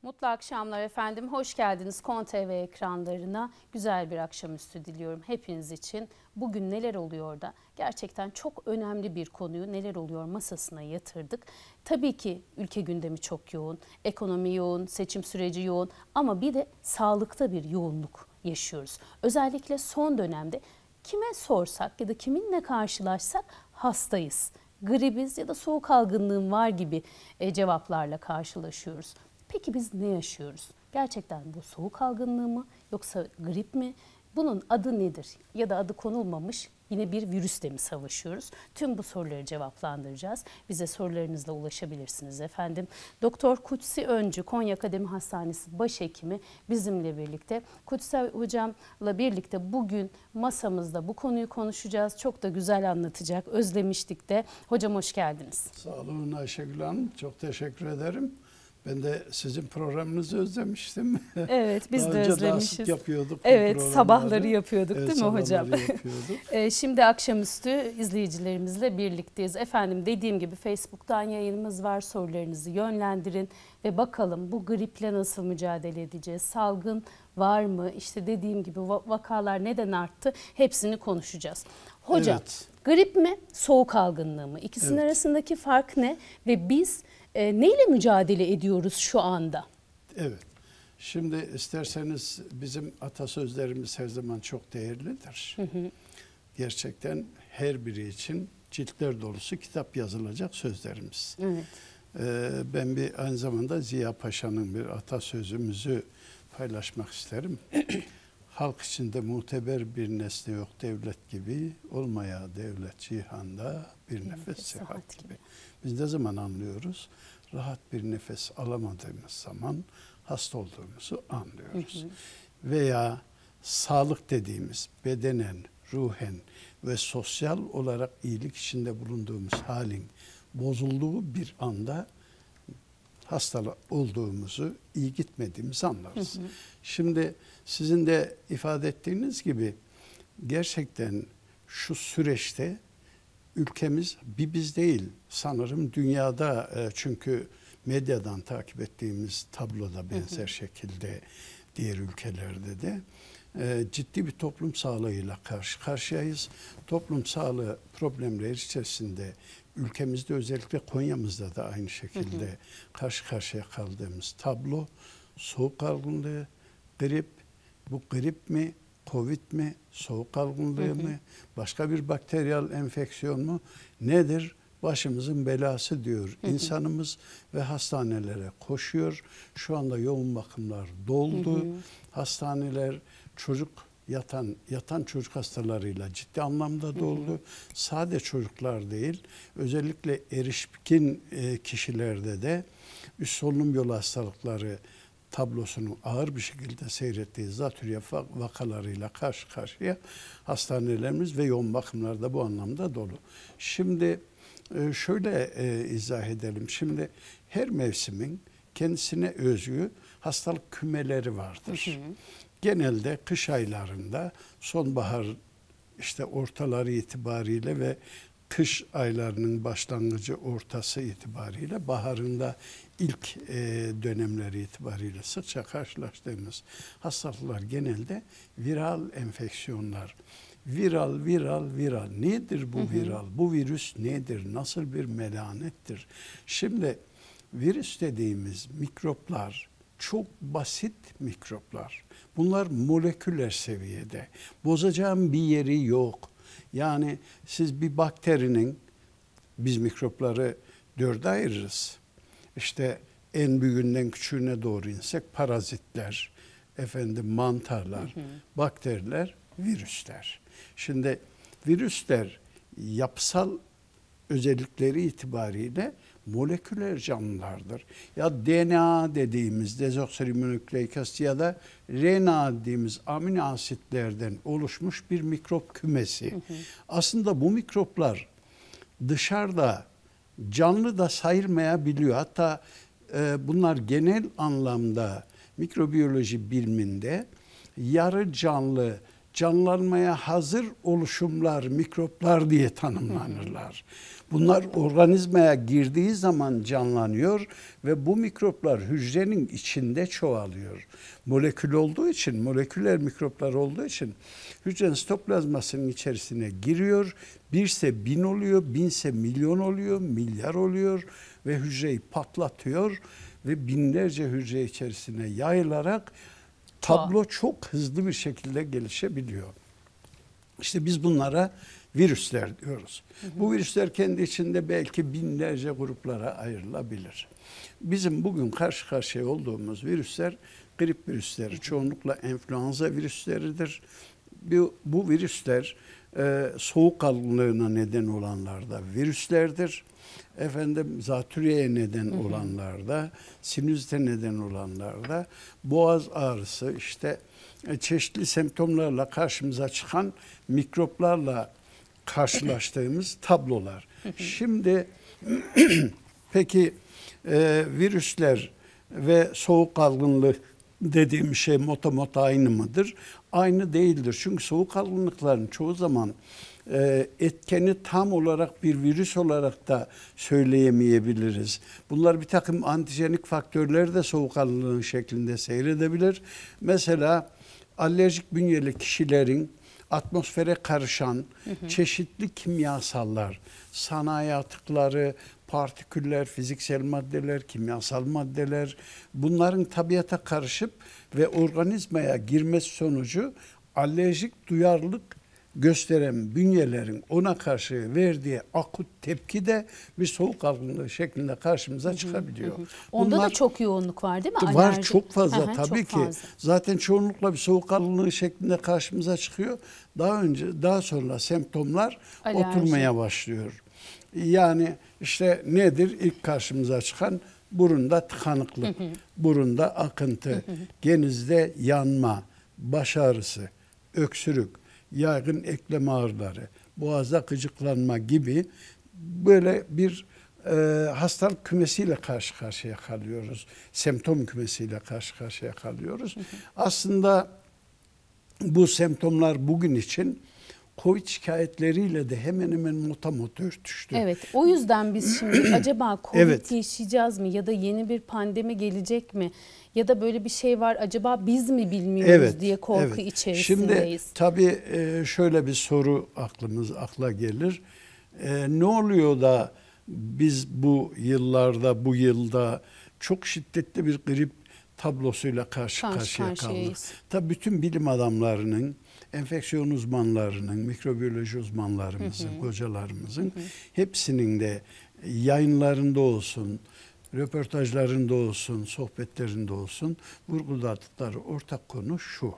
Mutlu akşamlar efendim. Hoş geldiniz KON TV ekranlarına. Güzel bir akşamüstü diliyorum hepiniz için. Bugün neler oluyor da gerçekten çok önemli bir konuyu neler oluyor masasına yatırdık. Tabii ki ülke gündemi çok yoğun, ekonomi yoğun, seçim süreci yoğun ama bir de sağlıkta bir yoğunluk yaşıyoruz. Özellikle son dönemde kime sorsak ya da kiminle karşılaşsak hastayız, gribiz ya da soğuk algınlığım var gibi cevaplarla karşılaşıyoruz. Peki biz ne yaşıyoruz? Gerçekten bu soğuk algınlığı mı yoksa grip mi? Bunun adı nedir? Ya da adı konulmamış yine bir virüsle mi savaşıyoruz? Tüm bu soruları cevaplandıracağız. Bize sorularınızla ulaşabilirsiniz efendim. Doktor Kutsi Öncü, Konya Akademi Hastanesi Başhekimi bizimle birlikte. Kutsi Hocam'la birlikte bugün masamızda bu konuyu konuşacağız. Çok da güzel anlatacak. Özlemiştik de. Hocam hoş geldiniz. Sağ olun Ayşegül Hanım. Çok teşekkür ederim. Ben de sizin programınızı özlemiştim. Evet, biz de özlemişiz. Daha sık yapıyorduk. Evet, sabahları yapıyorduk değil mi hocam? Yapıyorduk. Şimdi akşamüstü izleyicilerimizle birlikteyiz. Efendim dediğim gibi Facebook'tan yayınımız var. Sorularınızı yönlendirin ve bakalım bu griple nasıl mücadele edeceğiz? Salgın var mı? İşte dediğim gibi vakalar neden arttı? Hepsini konuşacağız. Hocam, evet. Grip mi, soğuk algınlığı mı? İkisinin arasındaki fark ne? Ve biz neyle mücadele ediyoruz şu anda? Evet. Şimdi isterseniz bizim atasözlerimiz her zaman çok değerlidir. Gerçekten her biri için ciltler dolusu kitap yazılacak sözlerimiz. Evet. Ben aynı zamanda Ziya Paşa'nın bir atasözümüzü paylaşmak isterim. Halk içinde muteber bir nesne yok devlet gibi, olmaya devlet cihanda bir nefes sıhhat gibi. Biz ne zaman anlıyoruz? Rahat bir nefes alamadığımız zaman hasta olduğumuzu anlıyoruz. Veya sağlık dediğimiz bedenen, ruhen ve sosyal olarak iyilik içinde bulunduğumuz halin bozulduğu bir anda hastalı olduğumuzu, iyi gitmediğimizi anlarız. Şimdi sizin de ifade ettiğiniz gibi gerçekten şu süreçte ülkemiz biz değil sanırım dünyada çünkü medyadan takip ettiğimiz tabloda benzer şekilde diğer ülkelerde de ciddi bir toplum sağlığıyla karşı karşıyayız. Toplum sağlığı problemleri içerisinde ülkemizde özellikle Konya'mızda da aynı şekilde karşı karşıya kaldığımız tablo soğuk algınlığı, grip, bu grip mi, Covid mi, soğuk algınlığı mı, başka bir bakteriyel enfeksiyon mu nedir? Başımızın belası diyor. İnsanımız ve hastanelere koşuyor. Şu anda yoğun bakımlar doldu. Hastaneler yatan çocuk hastalarıyla ciddi anlamda doldu. Sadece çocuklar değil, özellikle erişkin kişilerde de üst solunum yolu hastalıkları tablosunu ağır bir şekilde seyrettiği zatürre vakalarıyla karşı karşıya hastanelerimiz ve yoğun bakımlarda bu anlamda dolu. Şimdi şöyle izah edelim. Şimdi her mevsimin kendisine özgü hastalık kümeleri vardır. Genelde kış aylarında sonbahar işte ortaları itibariyle ve kış aylarının başlangıcı ortası itibariyle baharında ilk dönemleri itibariyle sıkça karşılaştığımız hastalıklar genelde viral enfeksiyonlar. Viral. Nedir bu viral? Bu virüs nedir? Nasıl bir melanettir? Şimdi virüs dediğimiz mikroplar çok basit mikroplar. Bunlar moleküler seviyede. Bozacağım bir yeri yok. Yani siz bir bakterinin, biz mikropları dörde ayırırız. İşte en büyüğünden küçüğüne doğru insek parazitler, mantarlar, bakteriler, virüsler. Şimdi virüsler yapısal özellikleri itibariyle moleküler canlılardır. Ya DNA dediğimiz dezoksiribonükleik asit ya da RNA dediğimiz amino asitlerden oluşmuş bir mikrop kümesi. Aslında bu mikroplar dışarıda canlı da sayılmayabiliyor. Hatta bunlar genel anlamda mikrobiyoloji biliminde yarı canlı, canlanmaya hazır oluşumlar, mikroplar diye tanımlanırlar. Bunlar organizmaya girdiği zaman canlanıyor ve bu mikroplar hücrenin içinde çoğalıyor. Molekül olduğu için, moleküler mikroplar olduğu için hücrenin sitoplazmasının içerisine giriyor. Birse 1000 oluyor, 1000'se milyon oluyor, milyar oluyor ve hücreyi patlatıyor ve binlerce hücre içerisine yayılarak tablo çok hızlı bir şekilde gelişebiliyor. İşte biz bunlara virüsler diyoruz. Bu virüsler kendi içinde belki binlerce gruplara ayrılabilir. Bizim bugün karşı karşıya olduğumuz virüsler grip virüsleri, çoğunlukla enfluenza virüsleridir. Bu virüsler soğuk algınlığına neden olanlarda virüslerdir. Zatürreye neden olanlarda, sinüzite neden olanlarda, boğaz ağrısı, işte çeşitli semptomlarla karşımıza çıkan mikroplarla karşılaştığımız tablolar. Şimdi peki virüsler ve soğuk algınlık dediğim şey motomot aynı mıdır? Aynı değildir. Çünkü soğuk algınlıkların çoğu zaman etkeni tam olarak bir virüs olarak da söyleyemeyebiliriz. Bunlar bir takım antijenik faktörler de soğuk algınlığı şeklinde seyredebilir. Mesela alerjik bünyeli kişilerin atmosfere karışan çeşitli kimyasallar, sanayi atıkları, partiküller, fiziksel maddeler, kimyasal maddeler, bunların tabiata karışıp ve organizmaya girmesi sonucu alerjik duyarlılık gösteren bünyelerin ona karşı verdiği akut tepki de bir soğuk algınlığı şeklinde karşımıza çıkabiliyor. Onda da çok yoğunluk var değil mi? Var, çok fazla tabii çok ki. fazla. Zaten çoğunlukla bir soğuk algınlığı şeklinde karşımıza çıkıyor. Daha sonra semptomlar oturmaya başlıyor. Yani işte nedir ilk karşımıza çıkan? Burunda tıkanıklık, burunda akıntı, genizde yanma, baş ağrısı, öksürük, yaygın eklem ağrıları, boğazda gıcıklanma gibi böyle bir hastalık kümesiyle karşı karşıya kalıyoruz. Semptom kümesiyle karşı karşıya kalıyoruz. Aslında bu semptomlar bugün için Covid şikayetleriyle de hemen hemen motamot örtüştü. Evet, o yüzden biz şimdi acaba Covid yaşayacağız mı ya da yeni bir pandemi gelecek mi ya da böyle bir şey var acaba biz mi bilmiyoruz diye korku içerisindeyiz. Şimdi tabii şöyle bir soru akla gelir. Ne oluyor da biz bu yılda çok şiddetli bir grip tablosuyla karşı karşıya kaldık. Tabii bütün bilim adamlarının, enfeksiyon uzmanlarının, mikrobiyoloji uzmanlarımızın, hocalarımızın hepsinin de yayınlarında olsun, röportajlarında olsun, sohbetlerinde olsun vurguladıkları ortak konu şu.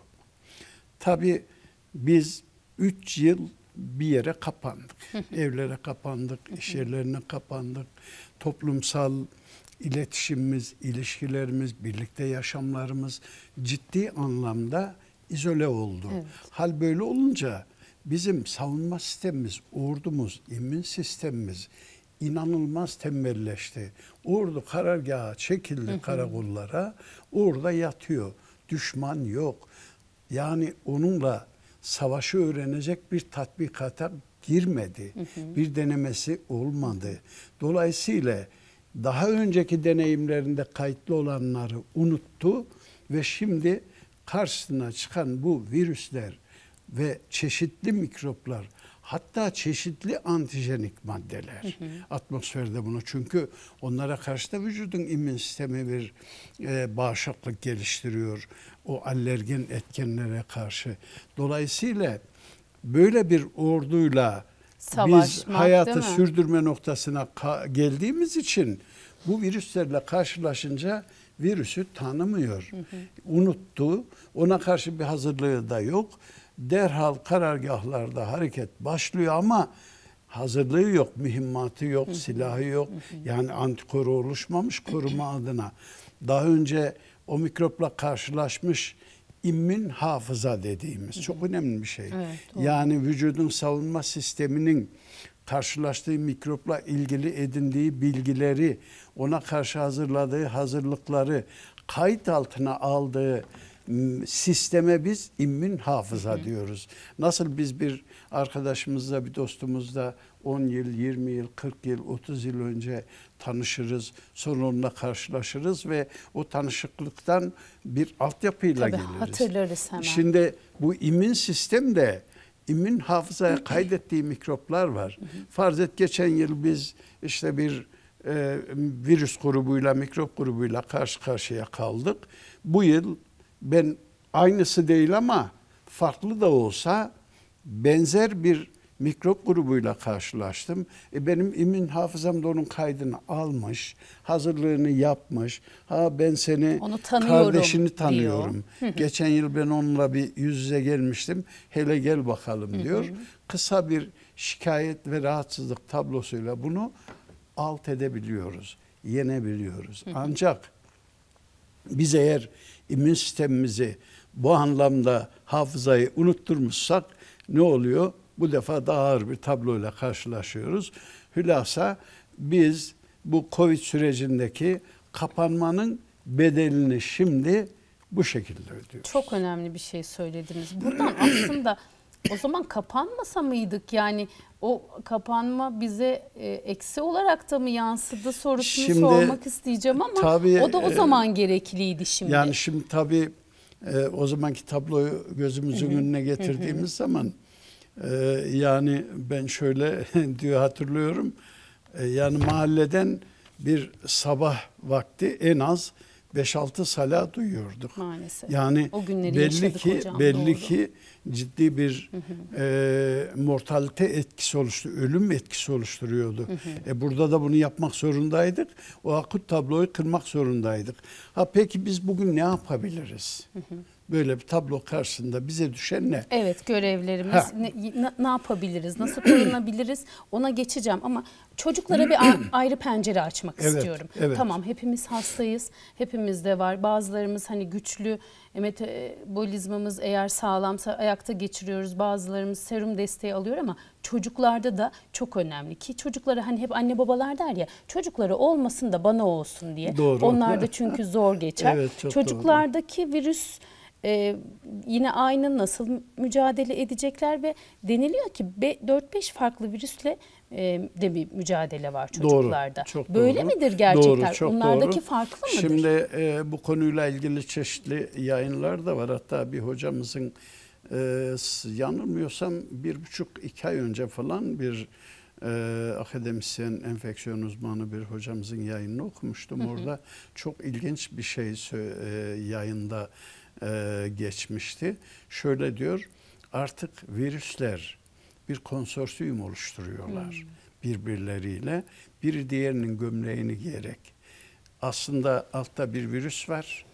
Tabii biz 3 yıl bir yere kapandık. Evlere kapandık, iş yerlerine kapandık. Toplumsal iletişimimiz, ilişkilerimiz, birlikte yaşamlarımız ciddi anlamda izole oldu. Evet. Hal böyle olunca bizim savunma sistemimiz, ordumuz, immün sistemimiz inanılmaz tembelleşti. Ordu karargaha çekildi karakollara, orada yatıyor. Düşman yok. Yani onunla savaşı öğrenecek bir tatbikata girmedi. Bir denemesi olmadı. Dolayısıyla daha önceki deneyimlerinde kayıtlı olanları unuttu ve şimdi karşısına çıkan bu virüsler ve çeşitli mikroplar, hatta çeşitli antijenik maddeler atmosferde bunu, çünkü onlara karşı da vücudun immün sistemi bir bağışıklık geliştiriyor o alergen etkenlere karşı. Dolayısıyla böyle bir orduyla biz hayatı sürdürme noktasına geldiğimiz için bu virüslerle karşılaşınca virüsü tanımıyor. Unuttu. Ona karşı bir hazırlığı da yok. Derhal karargahlarda hareket başlıyor ama hazırlığı yok, mühimmatı yok, silahı yok. Yani antikoru oluşmamış koruma adına. Daha önce o mikropla karşılaşmış immün hafıza dediğimiz çok önemli bir şey. Evet, yani vücudun savunma sisteminin karşılaştığı mikropla ilgili edindiği bilgileri, ona karşı hazırladığı hazırlıkları, kayıt altına aldığı sisteme biz immün hafıza diyoruz. Nasıl biz bir arkadaşımızla, bir dostumuzla 10 yıl, 20 yıl, 40 yıl, 30 yıl önce tanışırız, sonra onunla karşılaşırız ve o tanışıklıktan bir altyapıyla Tabii, geliriz. hatırlarız hemen. Şimdi bu immün sistemde immün hafızaya kaydettiği mikroplar var. Farz et geçen yıl biz işte bir virüs grubuyla, mikrop grubuyla karşı karşıya kaldık. Bu yıl ben aynısı değil ama farklı da olsa benzer bir mikrop grubuyla karşılaştım. Benim immün hafızam da onun kaydını almış, hazırlığını yapmış. Ha ben seni, kardeşini tanıyorum. Geçen yıl ben onunla bir yüz yüze gelmiştim. Hele gel bakalım diyor. Kısa bir şikayet ve rahatsızlık tablosuyla bunu alt edebiliyoruz, yenebiliyoruz. Ancak biz eğer immün sistemimizi bu anlamda hafızayı unutturmuşsak ne oluyor? Bu defa daha ağır bir tabloyla karşılaşıyoruz. Hülasa biz bu Covid sürecindeki kapanmanın bedelini şimdi bu şekilde ödüyoruz. Çok önemli bir şey söylediniz. Buradan aslında o zaman kapanmasa mıydık? Yani o kapanma bize eksi olarak da mı yansıdı sorusunu şimdi, sormak isteyeceğim ama tabii, o da o zaman gerekliydi şimdi. Yani şimdi tabii o zamanki tabloyu gözümüzün önüne getirdiğimiz zaman yani ben şöyle diyor hatırlıyorum. Yani mahalleden bir sabah vakti en az 5-6 sala duyuyorduk. Maalesef. Yani o günleri belli ki ciddi bir mortalite etkisi ölüm etkisi oluşturuyordu. Burada da bunu yapmak zorundaydık. O akut tabloyu kırmak zorundaydık. Peki biz bugün ne yapabiliriz? Böyle bir tablo karşısında bize düşen ne? Evet, görevlerimiz ne yapabiliriz, nasıl korunabiliriz ona geçeceğim ama çocuklara bir ayrı pencere açmak istiyorum. Evet. Tamam, hepimiz hastayız, hepimizde var. Bazılarımız hani güçlü, metabolizmamız eğer sağlamsa ayakta geçiriyoruz. Bazılarımız serum desteği alıyor ama çocuklarda da çok önemli ki çocuklara hani hep anne babalar der ya çocuklara olmasın da bana olsun diye. Doğru. Onlar da çünkü zor geçer. Evet, çok çocuklardaki doğru. virüs yine aynı nasıl mücadele edecekler ve deniliyor ki 4-5 farklı virüsle de bir mücadele var çocuklarda. Doğru, çok böyle doğru. midir gerçekten? Doğru, çok onlardaki doğru. farklı mıdır? Şimdi bu konuyla ilgili çeşitli yayınlar da var. Hatta bir hocamızın yanılmıyorsam 1,5-2 ay önce falan bir akademisyen, enfeksiyon uzmanı bir hocamızın yayınını okumuştum. Orada çok ilginç bir şey yayında geçmişti. Şöyle diyor, artık virüsler bir konsorsiyum oluşturuyorlar birbirleriyle. Biri diğerinin gömleğini giyerek. Aslında altta bir virüs var.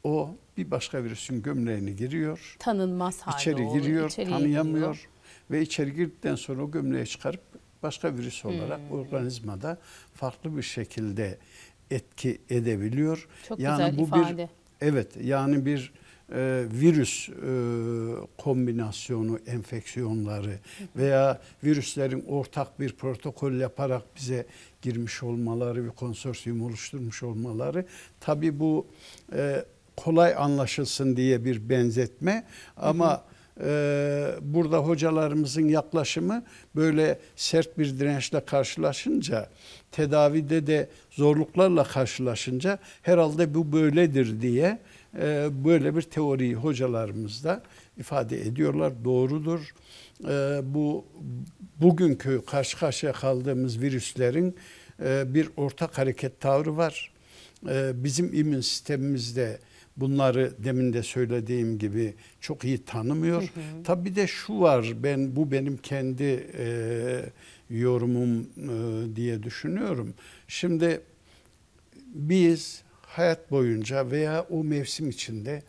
O bir başka virüsün gömleğini giriyor. Tanınmaz hali İçeri giriyor, tanıyamıyor. Ve içeri girdikten sonra o gömleği çıkarıp başka virüs olarak organizmada farklı bir şekilde etki edebiliyor. Çok yani güzel bu ifade. Evet, yani bir virüs kombinasyonu, enfeksiyonları veya virüslerin ortak bir protokol yaparak bize girmiş olmaları, bir konsorsiyum oluşturmuş olmaları. Tabii bu kolay anlaşılsın diye bir benzetme ama burada hocalarımızın yaklaşımı böyle sert bir dirençle karşılaşınca, tedavide de zorluklarla karşılaşınca herhalde bu böyledir diye böyle bir teoriyi hocalarımız da ifade ediyorlar. Doğrudur. Bugünkü karşı karşıya kaldığımız virüslerin bir ortak hareket tavrı var. Bizim immün sistemimizde bunları demin de söylediğim gibi çok iyi tanımıyor. Tabii bir de şu var, bu benim kendi yorumum diye düşünüyorum. Şimdi biz hayat boyunca veya o mevsim içinde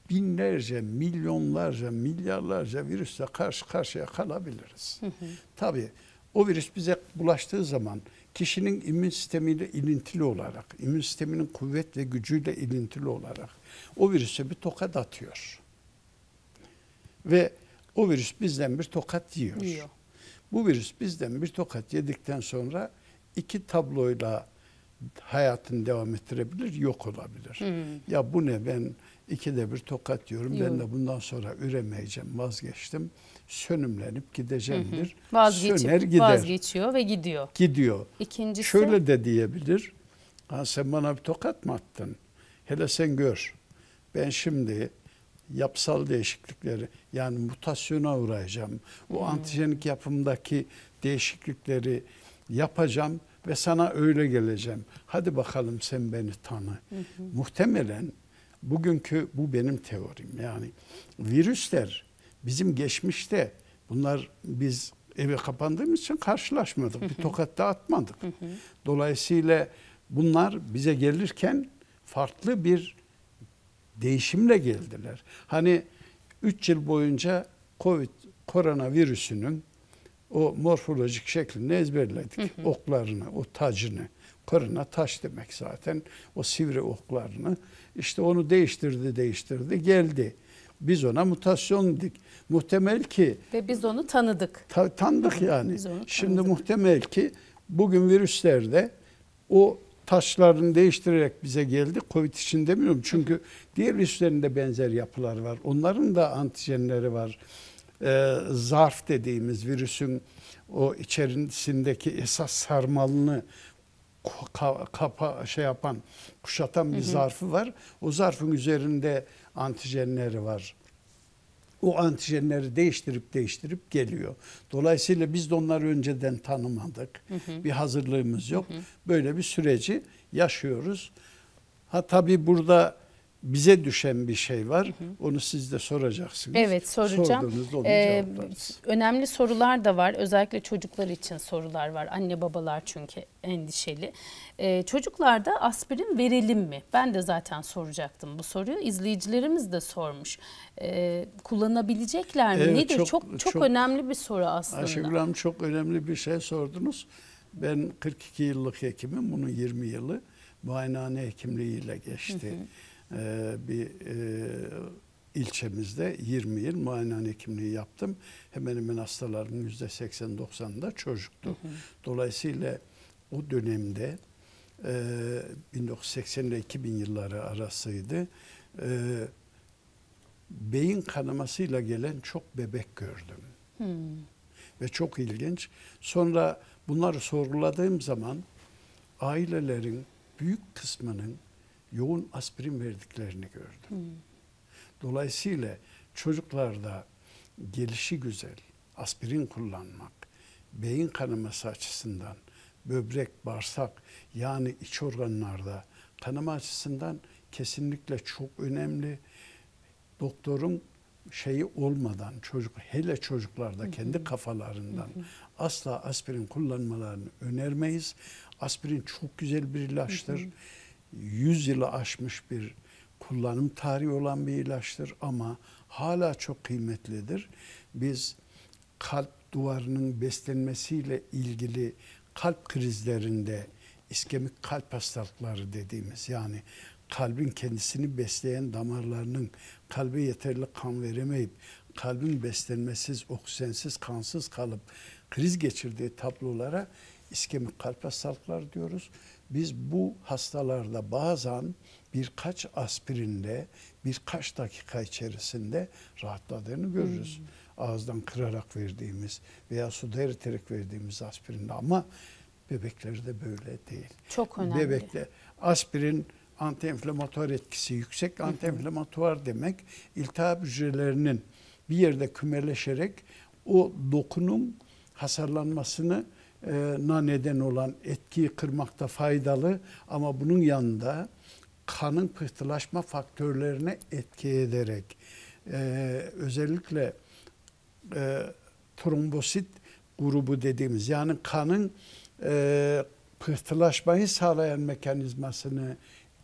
binlerce, milyonlarca, milyarlarca virüsle karşı karşıya kalabiliriz. Tabii o virüs bize bulaştığı zaman kişinin immün sistemiyle ilintili olarak, immün sisteminin kuvvet ve gücüyle ilintili olarak o virüse bir tokat atıyor. Ve o virüs bizden bir tokat yiyor. Bu virüs bizden bir tokat yedikten sonra iki tabloyla hayatını devam ettirebilir, yok olabilir. Ya bu ne, ben 2'de 1 tokat yiyorum, ben de bundan sonra üremeyeceğim, vazgeçtim, sönümlenip gideceğimdir. Söner gider. Vazgeçiyor ve gidiyor. Gidiyor. İkincisi, şöyle de diyebilir, ha, sen bana bir tokat mı attın? Hele sen gör. Ben şimdi yapısal değişiklikleri, yani mutasyona uğrayacağım. O antijenik yapımdaki değişiklikleri yapacağım ve sana öyle geleceğim. Hadi bakalım sen beni tanı. Muhtemelen bugünkü, bu benim teorim, yani virüsler bizim geçmişte, bunlar biz eve kapandığımız için karşılaşmadık. Bir tokat da atmadık. Dolayısıyla bunlar bize gelirken farklı bir değişimle geldiler. Hani 3 yıl boyunca koronavirüsünün o morfolojik şeklini ezberledik. Oklarını, o tacını. Korona taş demek zaten. O sivri oklarını. İşte onu değiştirdi, geldi. Biz ona mutasyon dedik. Muhtemel ki... Ve biz onu tanıdık. Tanıdık yani. Biz onu tanıdık. Şimdi muhtemel ki bugün virüslerde o taşlarını değiştirerek bize geldi. Covid için demiyorum. Çünkü diğer virüslerin de benzer yapılar var. Onların da antijenleri var. Zarf dediğimiz virüsün o içerisindeki esas sarmalını kuşatan bir zarfı var. O zarfın üzerinde antijenleri var. O antijenleri değiştirip geliyor. Dolayısıyla biz de onları önceden tanımadık. Bir hazırlığımız yok. Böyle bir süreci yaşıyoruz. Ha tabii burada bize düşen bir şey var. Onu siz de soracaksınız. Evet, soracağım. Sorduğunuzda onu cevaplarız. Önemli sorular da var. Özellikle çocuklar için sorular var. Anne babalar çünkü endişeli. Çocuklarda aspirin verelim mi? Ben de zaten soracaktım bu soruyu. İzleyicilerimiz de sormuş. Kullanabilecekler mi? Evet, nedir? Çok önemli bir soru aslında. Ayşegül Hanım, çok önemli bir şey sordunuz. Ben 42 yıllık hekimim. Bunun 20 yılı muayenehane hekimliğiyle geçti. Bir ilçemizde 20 yıl muayenehane hekimliği yaptım. Hemen hemen hastalarımın %80-90'ında çocuktu. Dolayısıyla o dönemde 1980 ile 2000 yılları arasıydı. Beyin kanamasıyla gelen çok bebek gördüm. Ve çok ilginç. Sonra bunları sorguladığım zaman ailelerin büyük kısmının yoğun aspirin verdiklerini gördüm. Dolayısıyla çocuklarda gelişi güzel aspirin kullanmak, beyin kanaması açısından, böbrek, bağırsak, yani iç organlarda kanama açısından kesinlikle çok önemli. Doktorun şeyi olmadan, hele çocuklarda kendi kafalarından asla aspirin kullanmalarını önermeyiz. Aspirin çok güzel bir ilaçtır. 100 yılı aşmış bir kullanım tarihi olan bir ilaçtır ama hala çok kıymetlidir. Biz kalp duvarının beslenmesiyle ilgili kalp krizlerinde iskemik kalp hastalıkları dediğimiz, yani kalbin kendisini besleyen damarlarının kalbe yeterli kan veremeyip kalbin beslenmesiz, oksijensiz, kansız kalıp kriz geçirdiği tablolara iskemik kalp hastalıkları diyoruz. Biz bu hastalarda bazen birkaç aspirinle birkaç dakika içerisinde rahatladığını görürüz. Ağızdan kırarak verdiğimiz veya suda eriterek verdiğimiz aspirinle, ama bebeklerde böyle değil. Çok önemli. Bebekte aspirin antiinflamatuar etkisi yüksek. Antiinflamatuar demek iltihap hücrelerinin bir yerde kümeleşerek o dokunun hasarlanmasını neden olan etkiyi kırmakta faydalı, ama bunun yanında kanın pıhtılaşma faktörlerine etki ederek özellikle trombosit grubu dediğimiz, yani kanın pıhtılaşmayı sağlayan mekanizmasını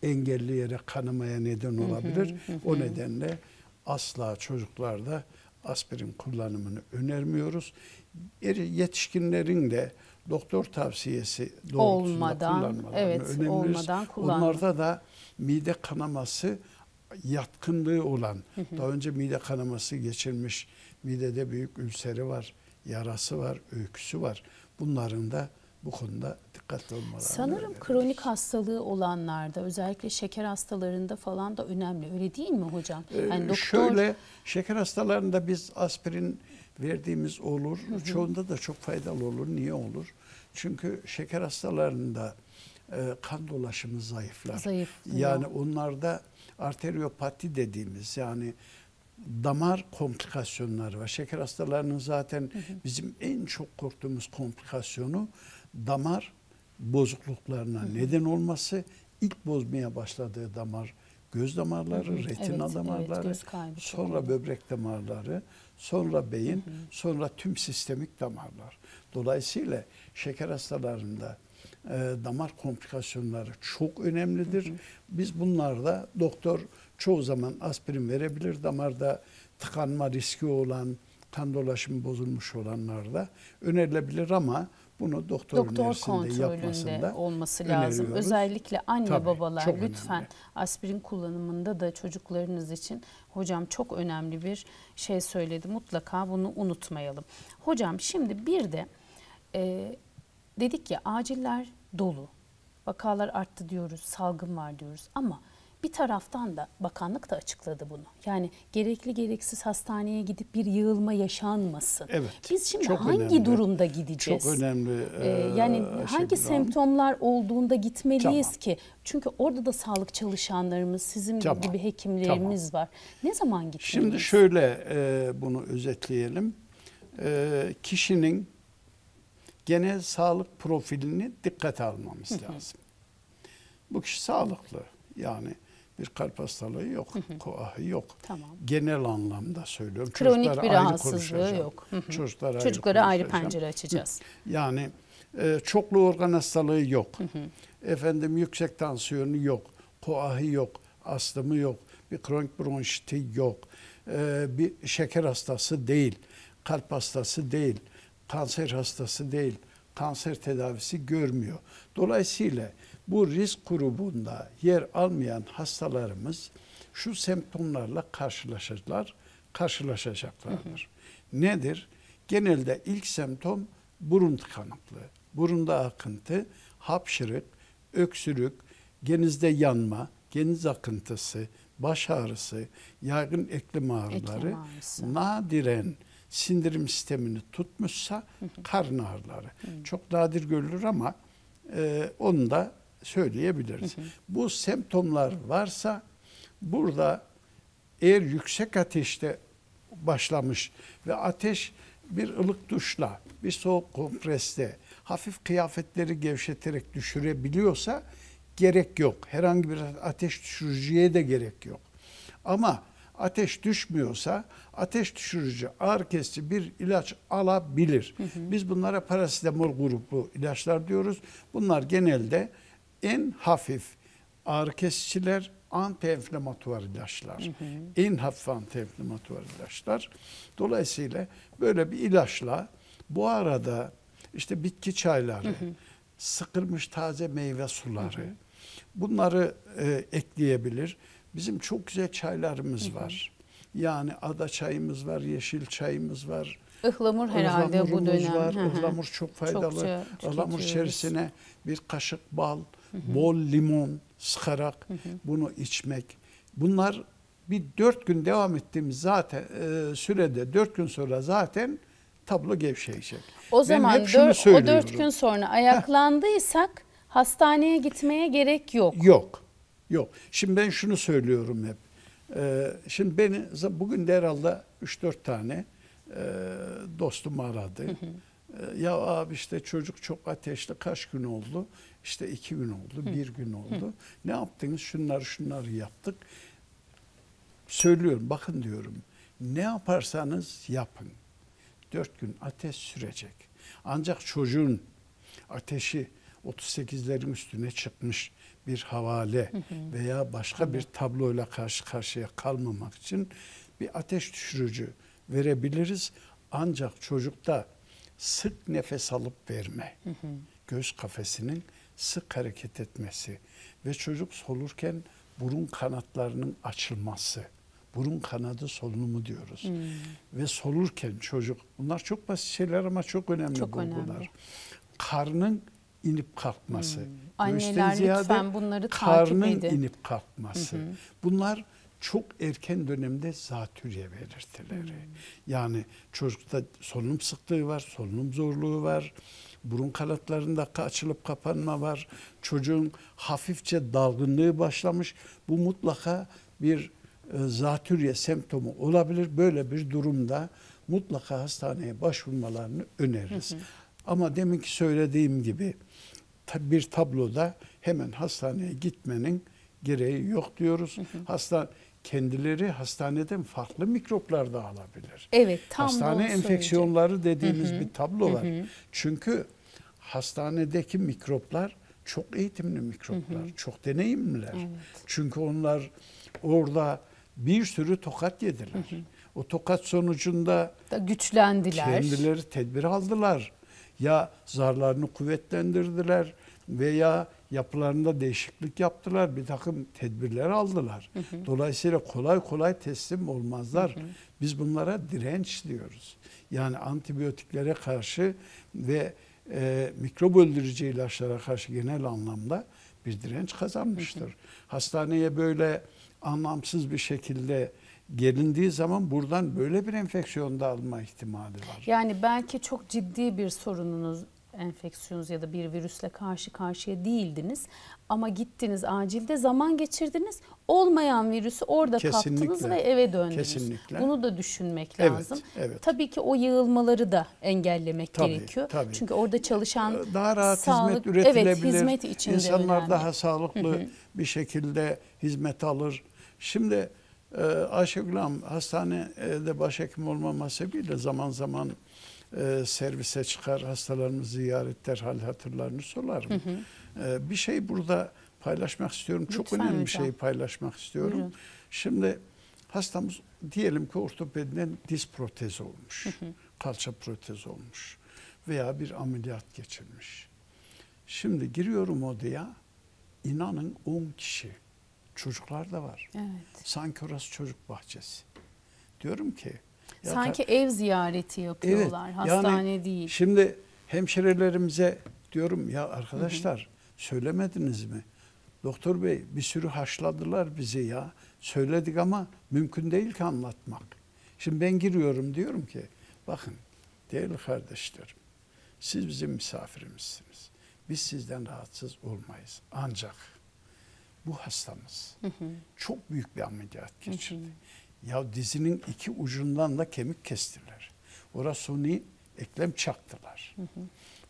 engelleyerek kanamaya neden olabilir. O nedenle asla çocuklarda aspirin kullanımını önermiyoruz. Yetişkinlerin de doktor tavsiyesi doğrultusunda kullanmalarını öneririz. Onlarda da mide kanaması yatkınlığı olan, daha önce mide kanaması geçirmiş, midede büyük ülseri var, yarası var, öyküsü var. Bunların da bu konuda dikkatli olmalarını Sanırım öneriyoruz. kronik hastalığı olanlarda, özellikle şeker hastalarında falan da önemli. Öyle değil mi hocam? Yani doktor... Şöyle, şeker hastalarında biz aspirin verdiğimiz olur. Çoğunda da çok faydalı olur. Niye olur? Çünkü şeker hastalarında kan dolaşımı zayıflar. Zayıflıyor. Yani onlarda arteriyopati dediğimiz, yani damar komplikasyonları var. Şeker hastalarının zaten bizim en çok korktuğumuz komplikasyonu damar bozukluklarına neden olması. İlk bozmaya başladığı damar göz damarları, retina damarları, göz kaybı çok sonra oluyor. böbrek damarları, sonra beyin, sonra tüm sistemik damarlar. Dolayısıyla şeker hastalarında damar komplikasyonları çok önemlidir. Biz bunlarda doktor çoğu zaman aspirin verebilir. Damarda tıkanma riski olan, kan dolaşımı bozulmuş olanlarda önerilebilir ama bunu doktor önerisinde yapmasında olması lazım. öneriyoruz. Özellikle anne Tabii, babalar çok lütfen önemli. aspirin kullanımında da çocuklarınız için hocam çok önemli bir şey söyledi. Mutlaka bunu unutmayalım. Hocam şimdi bir de dedik ya aciller dolu. Vakalar arttı diyoruz, salgın var diyoruz ama bir taraftan da bakanlık da açıkladı bunu. Yani gerekli gereksiz hastaneye gidip bir yığılma yaşanmasın. Evet. Biz şimdi çok hangi önemli. durumda gideceğiz? Çok önemli. Yani hangi semptomlar olduğunda gitmeliyiz Tamam. ki? Çünkü orada da sağlık çalışanlarımız, sizin gibi hekimlerimiz var. Ne zaman gitmeliyiz? Şimdi şöyle bunu özetleyelim. Kişinin genel sağlık profilini dikkate almamız lazım. Bu kişi sağlıklı. Yani bir kalp hastalığı yok, koahı yok. Tamam. Genel anlamda söylüyorum. Kronik bir rahatsızlığı yok. Çocuklara ayrı pencere açacağız. Yani çoklu organ hastalığı yok. Efendim yüksek tansiyonu yok, koahı yok, astımı yok, bir kronik bronşiti yok. Bir şeker hastası değil, kalp hastası değil, kanser hastası değil, kanser tedavisi görmüyor. Dolayısıyla bu risk grubunda yer almayan hastalarımız şu semptomlarla karşılaşacaklardır. Nedir? Genelde ilk semptom burun tıkanıklığı, burunda akıntı, hapşırık, öksürük, genizde yanma, geniz akıntısı, baş ağrısı, yaygın eklem ağrıları, nadiren sindirim sistemini tutmuşsa karın ağrıları. Çok nadir görülür ama onu da söyleyebiliriz. Bu semptomlar varsa burada eğer yüksek ateşte başlamış ve ateş bir ılık duşla, bir soğuk kompresle, hafif kıyafetleri gevşeterek düşürebiliyorsa gerek yok. Herhangi bir ateş düşürücüye de gerek yok. Ama ateş düşmüyorsa ateş düşürücü, ağrı kesici bir ilaç alabilir. Biz bunlara parasetamol gruplu ilaçlar diyoruz. Bunlar genelde en hafif ağrı kesiciler, antienflamatuar ilaçlar. En hafif antienflamatuar ilaçlar. Dolayısıyla böyle bir ilaçla bu arada işte bitki çayları, sıkılmış taze meyve suları bunları ekleyebilir. Bizim çok güzel çaylarımız var. Yani ada çayımız var, yeşil çayımız var. Ihlamur herhalde bu dönem. Var. Ihlamur çok faydalı. Ihlamur içerisine bir kaşık bal, bol limon sıkarak bunu içmek. Bunlar bir 4 gün devam ettiğimiz zaten sürede 4 gün sonra zaten tablo gevşeyecek. O zaman o 4 gün sonra ayaklandıysak hastaneye gitmeye gerek yok. Yok. Şimdi ben şunu söylüyorum hep. Şimdi beni bugün de herhalde 3-4 tane dostum aradı. Ya abi işte çocuk çok ateşli, kaç gün oldu? İşte 2 gün oldu, 1 gün oldu. Ne yaptınız? Şunları yaptık. Söylüyorum, bakın diyorum. Ne yaparsanız yapın. 4 gün ateş sürecek. Ancak çocuğun ateşi 38'lerin üstüne çıkmış bir havale veya başka bir tabloyla karşı karşıya kalmamak için bir ateş düşürücü verebiliriz. Ancak çocukta sık nefes alıp verme, göğüs kafesinin sık hareket etmesi ve çocuk solurken burun kanatlarının açılması, burun kanadı solunumu diyoruz. Ve solurken çocuk, bunlar çok basit şeyler ama çok önemli bulgular. karnın inip kalkması. Anneler lütfen bunları takip karnın edin. inip kalkması. Bunlar çok erken dönemde zatürre belirtileri. Yani çocukta solunum sıklığı var, solunum zorluğu var. Burun kanatlarında açılıp kapanma var. Çocuğun hafifçe dalgınlığı başlamış. Bu mutlaka bir zatürre semptomu olabilir. Böyle bir durumda mutlaka hastaneye başvurmalarını öneririz. Ama deminki söylediğim gibi bir tabloda hemen hastaneye gitmenin gereği yok diyoruz. Kendileri hastaneden farklı mikroplar da alabilir. Evet, tam hastane da enfeksiyonları dediğimiz bir tablo var. Çünkü hastanedeki mikroplar çok eğitimli mikroplar, çok deneyimliler. Evet. Çünkü onlar orada bir sürü tokat yediler. O tokat sonucunda da güçlendiler. Kendileri tedbir aldılar. Ya zarlarını kuvvetlendirdiler veya yapılarında değişiklik yaptılar. Bir takım tedbirler aldılar. Dolayısıyla kolay kolay teslim olmazlar. Biz bunlara direnç diyoruz. Yani antibiyotiklere karşı ve mikrop öldürücü ilaçlara karşı genel anlamda bir direnç kazanmıştır. Hastaneye böyle anlamsız bir şekilde gelindiği zaman buradan böyle bir enfeksiyon da alma ihtimali var. Yani belki çok ciddi bir sorununuz, enfeksiyonunuz ya da bir virüsle karşı karşıya değildiniz ama gittiniz acilde zaman geçirdiniz. Olmayan virüsü orada kaptınız ve eve döndünüz. Kesinlikle. Bunu da düşünmek lazım. Evet. Tabii ki o yığılmaları da engellemek gerekiyor. Tabii. Çünkü orada çalışan daha rahat sağlık, hizmet üretilebilir. evet, hizmet içinde İnsanlar önemli. daha sağlıklı bir şekilde hizmet alır. Şimdi Ayşegül Hanım hastanede başhekim olmam hasebiyle zaman zaman servise çıkar, hastalarımızı ziyaretler, hal hatırlarını sorarım. Bir şey burada paylaşmak istiyorum. Lütfen Çok önemli bir hocam. şey paylaşmak istiyorum. Buyurun. Şimdi hastamız diyelim ki ortopediden diz protezi olmuş, kalça protezi olmuş veya bir ameliyat geçirmiş. Şimdi giriyorum odaya, inanın 10 kişi, çocuklar da var. Evet. Sanki orası çocuk bahçesi. Diyorum ki sanki ev ziyareti yapıyorlar, evet, hastane yani değil. Şimdi hemşirelerimize diyorum ya arkadaşlar söylemediniz mi? Doktor bey bir sürü haşladılar bizi ya. Söyledik ama mümkün değil ki anlatmak. Şimdi ben giriyorum diyorum ki bakın değerli kardeşlerim siz bizim misafirimizsiniz. Biz sizden rahatsız olmayız. Ancak bu hastamız çok büyük bir ameliyat geçirdi. Ya dizinin iki ucundan da kemik kestiler. Orası suni eklem çaktılar.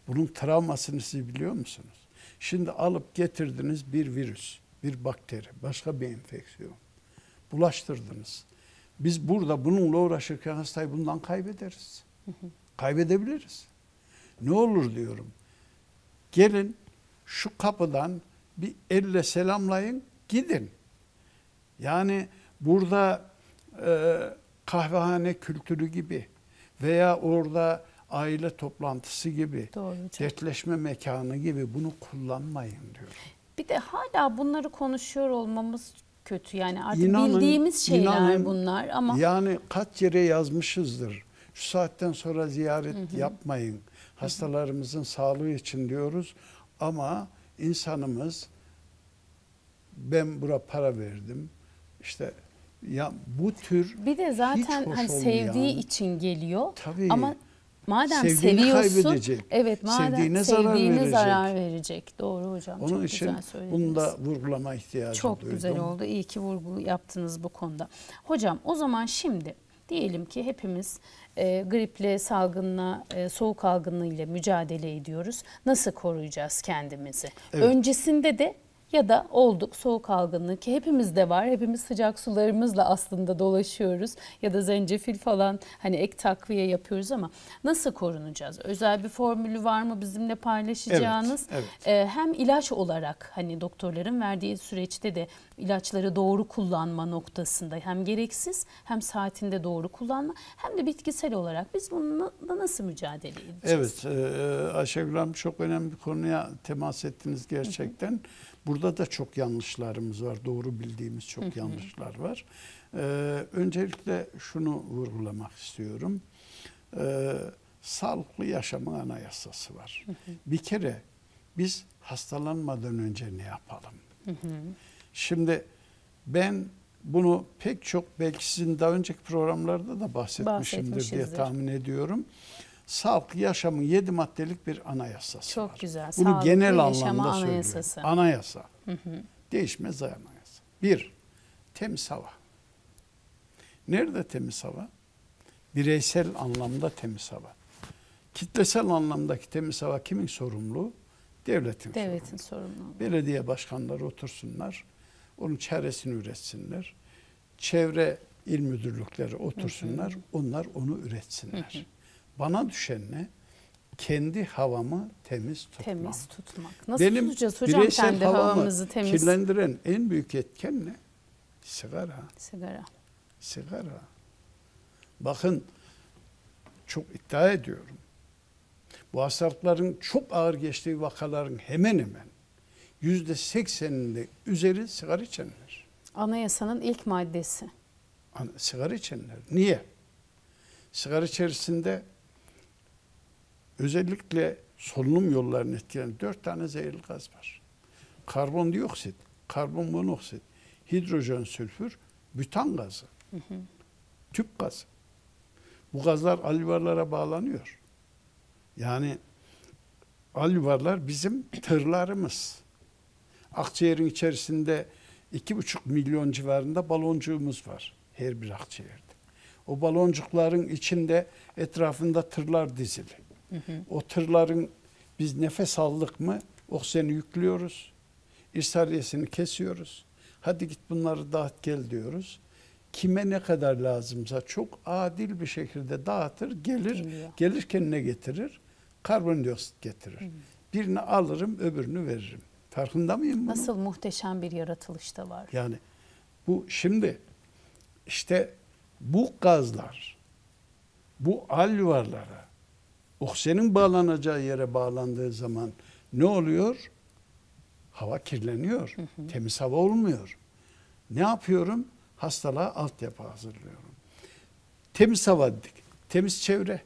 Bunun travmasını siz biliyor musunuz? Şimdi alıp getirdiniz bir virüs, bir bakteri, başka bir enfeksiyon. Bulaştırdınız. Biz burada bununla uğraşırken hastayı bundan kaybederiz. Kaybedebiliriz. Ne olur diyorum. Gelin şu kapıdan bir elle selamlayın, gidin. Yani burada kahvehane kültürü gibi veya orada aile toplantısı gibi, dertleşme mekanı gibi bunu kullanmayın diyorum. Bir de hala bunları konuşuyor olmamız kötü. Yani artık bildiğimiz şeyler bunlar ama yani kaç yere yazmışızdır. Şu saatten sonra ziyaret yapmayın. Hastalarımızın sağlığı için diyoruz ama insanımız ben buna para verdim. İşte ya bu tür bir de zaten hani sevdiği için geliyor. Tabii. Ama madem Sevdiğini seviyorsun, kaybedecek. evet, madem sevdiğine zarar verecek. Doğru hocam. Onun çok için güzel söylediniz. bunu da vurgulama ihtiyacı çok duydum. güzel oldu. İyi ki vurgu yaptınız bu konuda. Hocam o zaman şimdi diyelim ki hepimiz griple, salgınla, soğuk algınlığıyla mücadele ediyoruz. Nasıl koruyacağız kendimizi? Evet. Öncesinde de ya da olduk soğuk algınlığı ki hepimizde var. Hepimiz sıcak sularımızla aslında dolaşıyoruz ya da zencefil falan hani ek takviye yapıyoruz ama nasıl korunacağız? Özel bir formülü var mı bizimle paylaşacağınız? Evet. Hem ilaç olarak hani doktorların verdiği süreçte de ilaçları doğru kullanma noktasında hem gereksiz hem saatinde doğru kullanma hem de bitkisel olarak biz bununla nasıl mücadele edeceğiz? Evet, Ayşegül Hanım çok önemli bir konuya temas ettiniz gerçekten. Burada da çok yanlışlarımız var. Doğru bildiğimiz çok yanlışlar var. Öncelikle şunu vurgulamak istiyorum. sağlıklı yaşamın anayasası var. Bir kere biz hastalanmadan önce ne yapalım? Şimdi ben bunu pek çok, belki sizin daha önceki programlarda da bahsetmişimdir diye tahmin ediyorum. Sağlıklı yaşamın 7 maddelik bir anayasası çok var. güzel. Bunu Sağlıklı genel yaşama anlamda anayasası. söylüyorum. Anayasa. Değişmez anayasa. 1. Temiz hava. Nerede temiz hava? Bireysel anlamda temiz hava. Kitlesel anlamdaki temiz hava kimin sorumluluğu? Devletin sorumluluğu. Belediye başkanları otursunlar, onun çaresini üretsinler. Çevre il müdürlükleri otursunlar, onlar onu üretsinler. Bana düşen ne? Kendi havamı temiz tutmam. Temiz tutmak. Nasıl Benim tutacağız hocam kendi havamızı temiz? Kirlendiren en büyük etken ne? Sigara. Sigara. Bakın, çok iddia ediyorum. Bu hastalıkların çok ağır geçtiği vakaların hemen hemen %80'inde üzeri sigara içenler. Anayasanın ilk maddesi. Sigara içenler. Niye? Sigara içerisinde özellikle solunum yollarını etkileyen 4 tane zehirli gaz var. Karbondioksit, karbonmonoksit, hidrojen sülfür, bütan gazı, tüp gazı. Bu gazlar alüvarlara bağlanıyor. Yani alüvarlar bizim tırlarımız. Akciğerin içerisinde 2,5 milyon civarında baloncuğumuz var her bir akciğerde. O baloncukların içinde etrafında tırlar dizili. O tırların biz nefes aldık mı oksijeni yüklüyoruz. İrsaliyesini kesiyoruz. Hadi git bunları dağıt gel diyoruz. Kime ne kadar lazımsa çok adil bir şekilde dağıtır, gelirken ne getirir? Karbondioksit getirir. Birini alırım, öbürünü veririm. Farkında mıyım bunun? Nasıl muhteşem bir yaratılış da var. Yani bu şimdi işte bu gazlar, bu alüvarlara, oksijenin bağlanacağı yere bağlandığı zaman ne oluyor? Hava kirleniyor. Temiz hava olmuyor. Ne yapıyorum? Hastalığa altyapı hazırlıyorum. Temiz hava dedik. Temiz çevre.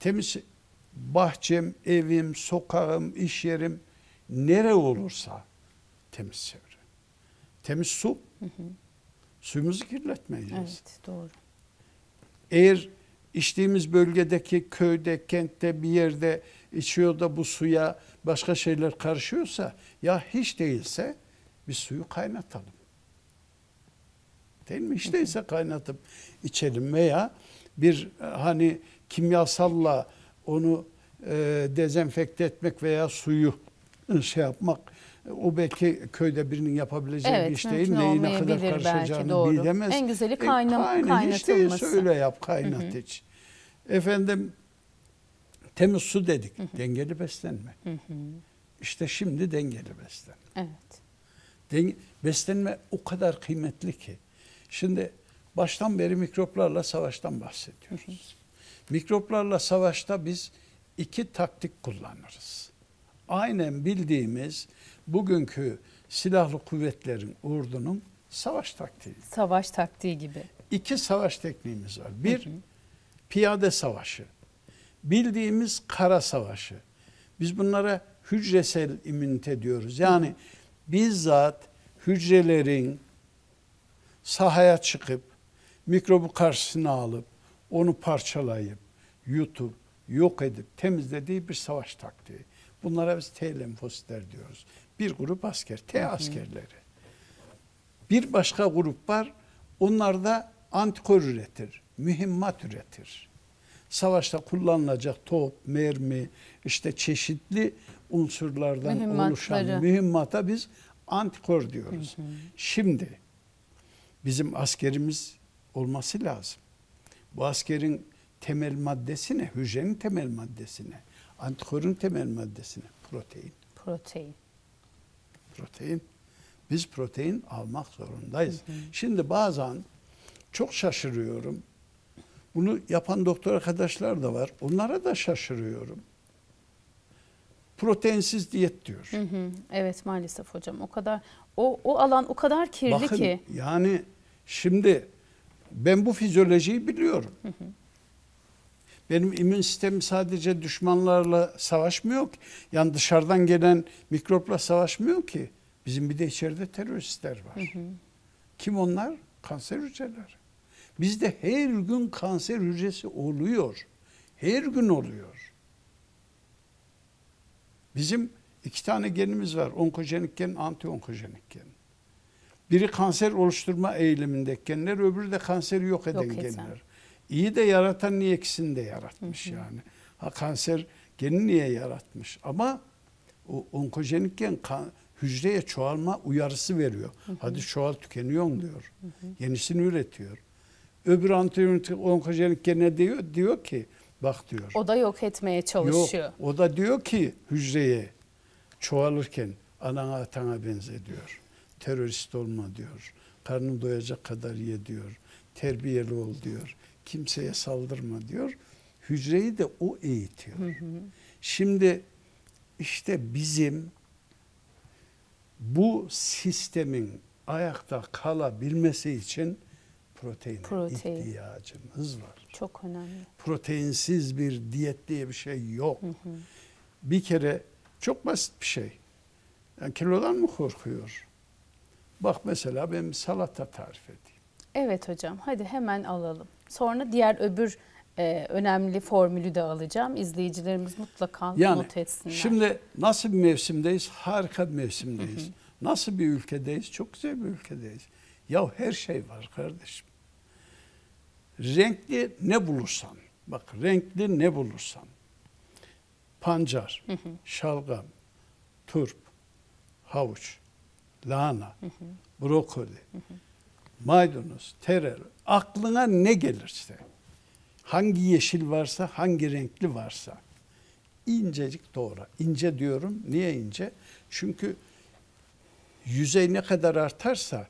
Temiz bahçem, evim, sokağım, iş yerim, nere olursa temiz çevre. Temiz su. Suyumuzu kirletmeyeceğiz. Evet, doğru. Eğer içtiğimiz bölgedeki köyde, kentte bir yerde içiyor da bu suya başka şeyler karışıyorsa, ya hiç değilse bir suyu kaynatalım. Değil mi? Hiç değilse kaynatıp içelim veya bir hani kimyasalla onu dezenfekte etmek veya suyu şey yapmak, o belki köyde birinin yapabileceği bir iş değil. Neyi ne kadar karışacağını bilemez. En güzeli kaynatılması. Hiç değilse öyle yap, kaynat iç. Efendim, temiz su dedik. Dengeli beslenme. İşte şimdi dengeli beslenme. Evet. Beslenme o kadar kıymetli ki. Şimdi baştan beri mikroplarla savaştan bahsediyoruz. Mikroplarla savaşta biz 2 taktik kullanırız. Aynen bildiğimiz bugünkü silahlı kuvvetlerin, ordunun savaş taktiği. Savaş taktiği gibi. 2 savaş tekniğimiz var. Bir, piyade savaşı. Bildiğimiz kara savaşı. Biz bunlara hücresel immünite diyoruz. Yani bizzat hücrelerin sahaya çıkıp mikrobu karşısına alıp onu parçalayıp yutup yok edip temizlediği bir savaş taktiği. Bunlara biz T lenfositler diyoruz. Bir grup asker, T askerleri. Bir başka grup var. Onlar da antikor üretir, mühimmat üretir. Savaşta kullanılacak top, mermi, işte çeşitli unsurlardan oluşan mühimmata biz antikor diyoruz. Şimdi bizim askerimiz olması lazım. Bu askerin temel maddesi ne? Hücrenin temel maddesi ne? Antikorun temel maddesi ne? Protein. Protein. Biz protein almak zorundayız. Şimdi bazen çok şaşırıyorum. Bunu yapan doktor arkadaşlar da var. Onlara da şaşırıyorum. Proteinsiz diyet diyor. Evet, maalesef hocam. O kadar o alan o kadar kirli bakın, ki. Yani şimdi ben bu fizyolojiyi biliyorum. Benim immün sistemim sadece düşmanlarla savaşmıyor ki. Yani dışarıdan gelen mikropla savaşmıyor ki. Bizim bir de içeride teröristler var. Kim onlar? Kanser hücreleri. Bizde her gün kanser hücresi oluyor. Her gün oluyor. Bizim 2 tane genimiz var. Onkojenik gen, anti-onkojenik gen. Biri kanser oluşturma eğilimindeki genler, öbürü de kanseri yok eden genler. İyi de yaratan niye ikisini de yaratmış yani. Ha, kanser geni niye yaratmış? Ama o onkojenik gen hücreye çoğalma uyarısı veriyor. Hadi çoğal, tükeniyorsun diyor. Yenisini üretiyor. Öbür anti-onkojenik gene diyor ki bak diyor. O da yok etmeye çalışıyor. Yok, o da diyor ki hücreye çoğalırken anana atana benze diyor. Terörist olma diyor. Karnın doyacak kadar ye diyor. Terbiyeli ol diyor. Kimseye saldırma diyor. Hücreyi de o eğitiyor. Şimdi işte bizim bu sistemin ayakta kalabilmesi için proteine ihtiyacımız var. Çok önemli. Proteinsiz bir diyet diye bir şey yok. Bir kere çok basit bir şey. Yani kilodan mı korkuyor? Bak mesela ben bir salata tarif edeyim. Evet hocam, hadi hemen alalım. Sonra diğer öbür önemli formülü de alacağım. İzleyicilerimiz mutlaka not etsinler. Şimdi nasıl bir mevsimdeyiz? Harika bir mevsimdeyiz. Nasıl bir ülkedeyiz? Çok güzel bir ülkedeyiz. Ya her şey var kardeşim. Renkli ne bulursan, bak renkli ne bulursan, pancar, şalgam, turp, havuç, lahana, brokoli, maydanoz, tereyağ, aklına ne gelirse, hangi yeşil varsa, hangi renkli varsa, incecik doğra. İnce diyorum, niye ince? Çünkü yüzey ne kadar artarsa,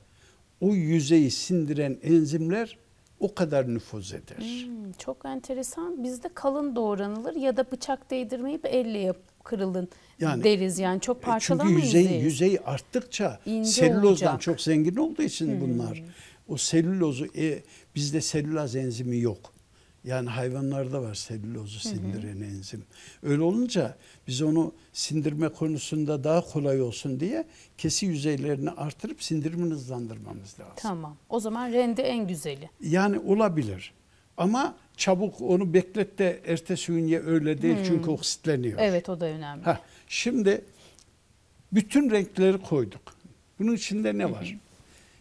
o yüzeyi sindiren enzimler o kadar nüfuz eder. Çok enteresan. Bizde kalın doğranılır ya da bıçak değdirmeyip elle kırılın deriz. Yani çok parçalamayız. Çünkü yüzey arttıkça İnce selülozdan olacak. çok zengin olduğu için bunlar. O selülozu bizde selülaz enzimi yok. Yani hayvanlarda var selülozu sindiren enzim. Öyle olunca biz onu sindirme konusunda daha kolay olsun diye kesi yüzeylerini artırıp sindirimini hızlandırmamız lazım. Tamam. O zaman rende en güzeli. Yani olabilir. Ama çabuk onu beklet de ertesi gün ye, öyle değil çünkü oksitleniyor. Evet, o da önemli. Şimdi bütün renkleri koyduk. Bunun içinde ne var?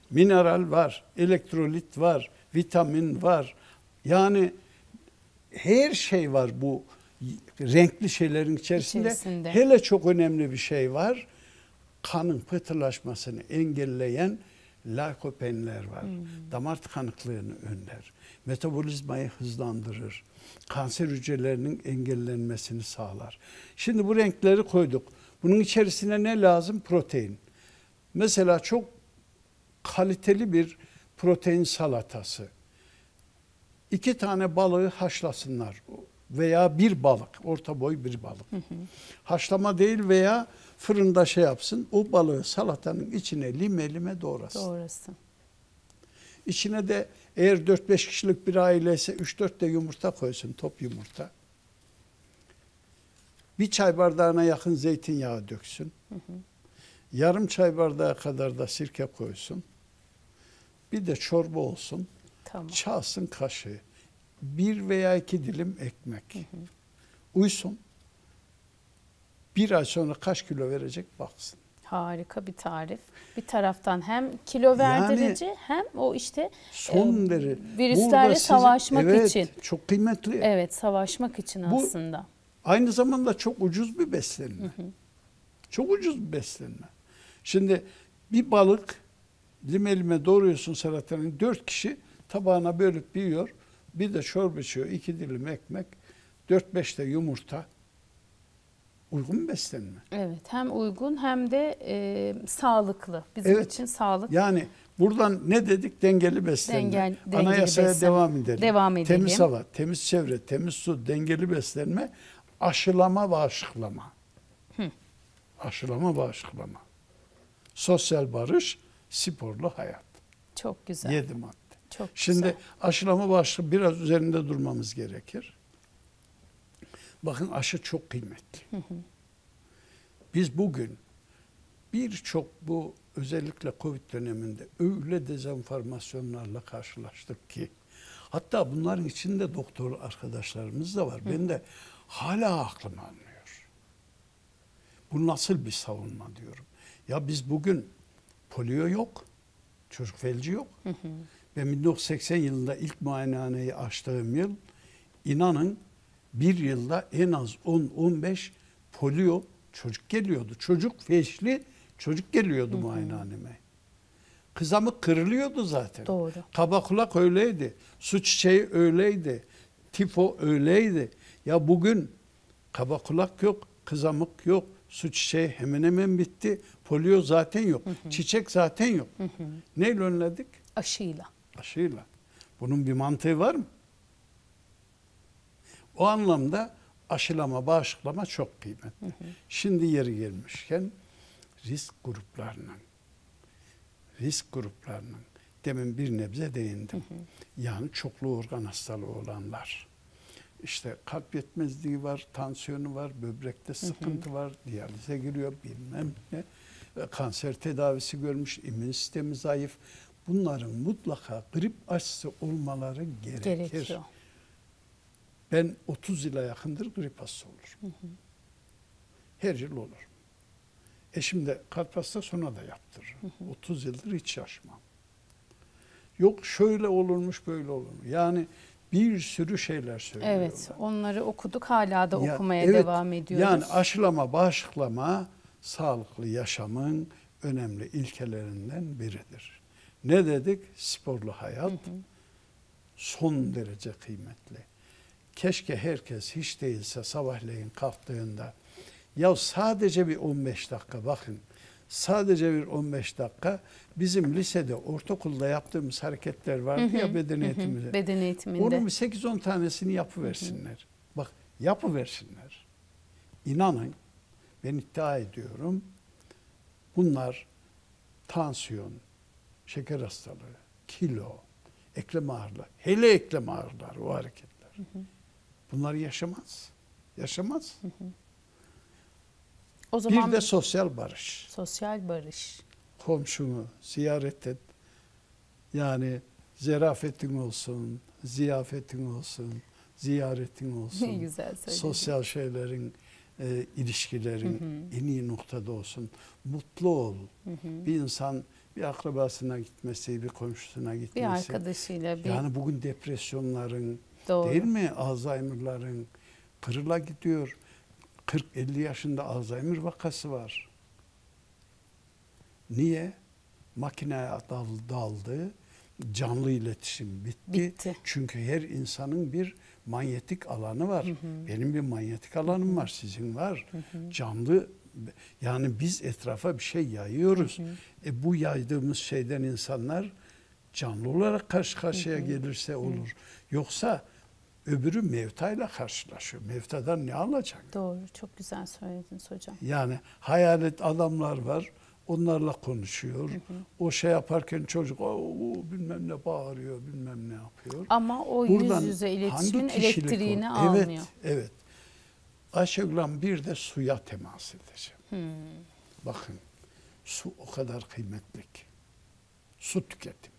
Mineral var, elektrolit var, vitamin var. Yani her şey var bu renkli şeylerin içerisinde. Hele çok önemli bir şey var. Kanın pıhtılaşmasını engelleyen likopenler var. Damar tıkanıklığını önler. Metabolizmayı hızlandırır. Kanser hücrelerinin engellenmesini sağlar. Şimdi bu renkleri koyduk. Bunun içerisine ne lazım? Protein. Mesela çok kaliteli bir protein salatası. 2 tane balığı haşlasınlar veya bir balık, orta boy bir balık. Haşlama değil veya fırında şey yapsın, o balığı salatanın içine lime lime doğrasın. İçine de eğer 4-5 kişilik bir aile ise 3-4 de yumurta koysun, top yumurta. Bir çay bardağına yakın zeytinyağı döksün. Yarım çay bardağı kadar da sirke koysun. Bir de çorba olsun. Tamam. Çalsın kaşığı. 1 veya 2 dilim ekmek. Uysun. 1 ay sonra kaç kilo verecek baksın. Harika bir tarif. Bir taraftan hem kilo verdirici hem o işte son virüslerle savaşmak için. Çok kıymetli. Evet, savaşmak için aslında. Aynı zamanda çok ucuz bir beslenme. Çok ucuz bir beslenme. Şimdi bir balık lime lime doğruyorsun salatanın, 4 kişi tabağına bölüp yiyor. Bir de çorba içiyor, 2 dilim ekmek, 4-5 de yumurta. Uygun beslenme. Evet, hem uygun hem de sağlıklı. Bizim için sağlık. Yani buradan ne dedik? Dengeli beslenme. Anayasaya devam edelim. Temiz hava, temiz çevre, temiz su, dengeli beslenme, aşılama ve aşıklama. Aşılama ve aşıklama. Sosyal barış, sporlu hayat. Çok güzel. 7 madde. Çok Şimdi güzel. aşılama ve aşıklama biraz üzerinde durmamız gerekir. Bakın aşı çok kıymetli. Biz bugün birçok bu özellikle Covid döneminde öyle dezenformasyonlarla karşılaştık ki hatta bunların içinde doktor arkadaşlarımız da var. Ben de hala aklım almıyor. Bu nasıl bir savunma diyorum. Ya biz bugün polio yok, çocuk felci yok. Ben 1980 yılında ilk muayenehaneyi açtığım yıl inanın bir yılda en az 10-15 polio çocuk geliyordu. Çocuk felçli çocuk geliyordu muayenehaneme. Kızamık kırılıyordu zaten. Doğru. Kaba kulak öyleydi. Su çiçeği öyleydi. Tifo öyleydi. Ya bugün kaba kulak yok, kızamık yok. Su çiçeği hemen hemen bitti. Polio zaten yok. Çiçek zaten yok. Neyle önledik? Aşıyla. Aşıyla. Bunun bir mantığı var mı? O anlamda aşılama, bağışıklama çok kıymetli. Şimdi yeri gelmişken risk gruplarının demin bir nebze değindim. Yani çoklu organ hastalığı olanlar. İşte kalp yetmezliği var, tansiyonu var, böbrekte sıkıntı var, diyalize giriyor bilmem ne. Kanser tedavisi görmüş, immün sistemi zayıf. Bunların mutlaka grip aşısı olmaları gerekiyor. Ben 30 yıla yakındır grip hastası olurum. Her yıl olur. Şimdi kalp hastası ona da yaptırırım. 30 yıldır hiç şaşmam. Yok şöyle olurmuş böyle olurmuş. Yani bir sürü şeyler söylüyorlar. Evet, onları okuduk, hala da okumaya devam ediyoruz. Yani aşılama, bağışıklama sağlıklı yaşamın önemli ilkelerinden biridir. Ne dedik? Sporlu hayat son derece kıymetli. Keşke herkes hiç değilse sabahleyin kalktığında ya sadece bir 15 dakika bakın. Sadece bir 15 dakika bizim lisede, ortaokulda yaptığımız hareketler vardı ya beden eğitiminde. Beden eğitiminde. Onun bir 8-10 tanesini yapıversinler. Bak yapıversinler. İnanın ben iddia ediyorum bunlar tansiyon, şeker hastalığı, kilo, eklem ağrıları, hele eklem ağrıları o hareketler. Bunlar yaşamaz. Yaşamaz. O zaman bir de sosyal barış. Sosyal barış. Komşunu ziyaret et. Yani zerafetin olsun, ziyafetin olsun, ziyaretin olsun. Ne güzel söyledin. Sosyal şeylerin, ilişkilerin en iyi noktada olsun. Mutlu ol. Bir insan bir akrabasına gitmesi, bir komşusuna gitmesi. Bir arkadaşıyla. Yani bugün depresyonların, Doğru. değil mi? Alzheimer'ların kırıla gidiyor. 40-50 yaşında Alzheimer vakası var. Niye? Makineye daldı, canlı iletişim bitti. Çünkü her insanın bir manyetik alanı var. Benim bir manyetik alanım var, sizin var. Canlı, yani biz etrafa bir şey yayıyoruz. Bu yaydığımız şeyden insanlar canlı olarak karşı karşıya gelirse olur. Yoksa öbürü mevtayla karşılaşıyor. Mevtadan ne alacak? Doğru, çok güzel söylediniz hocam. Yani hayalet adamlar var, onlarla konuşuyor. O şey yaparken çocuk bilmem ne bağırıyor, bilmem ne yapıyor. Ama o buradan yüz yüze iletişimin elektriğini almıyor. Evet. Ayşegül Hanım bir de suya temas edeceğim. Bakın su o kadar kıymetli ki. Su tüketimi.